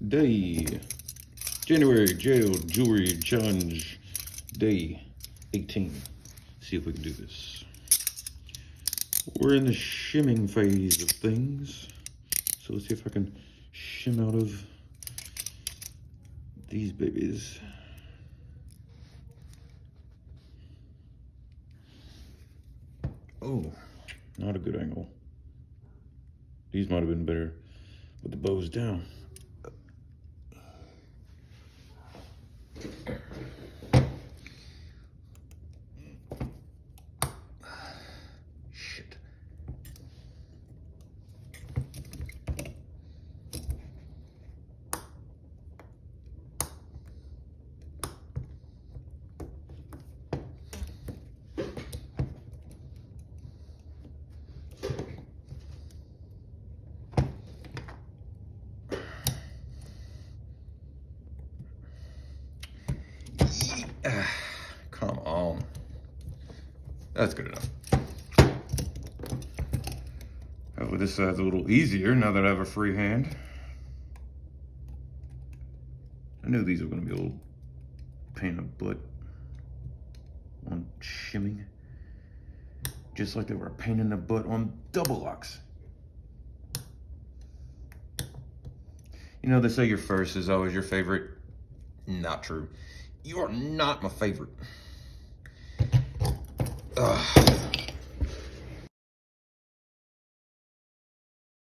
Day. January Jail Jewelry Challenge Day 18. See if we can do this. We're in the shimming phase of things. So let's see if I can shim out of these babies. Oh, not a good angle. These might have been better with the bows down. Shit. Come on. That's good enough. Hopefully this side's a little easier now that I have a free hand. I knew these were going to be a little pain in the butt on shimming. Just like they were a pain in the butt on double locks. You know, they say your first is always your favorite. Not true. You are not my favorite. Ugh.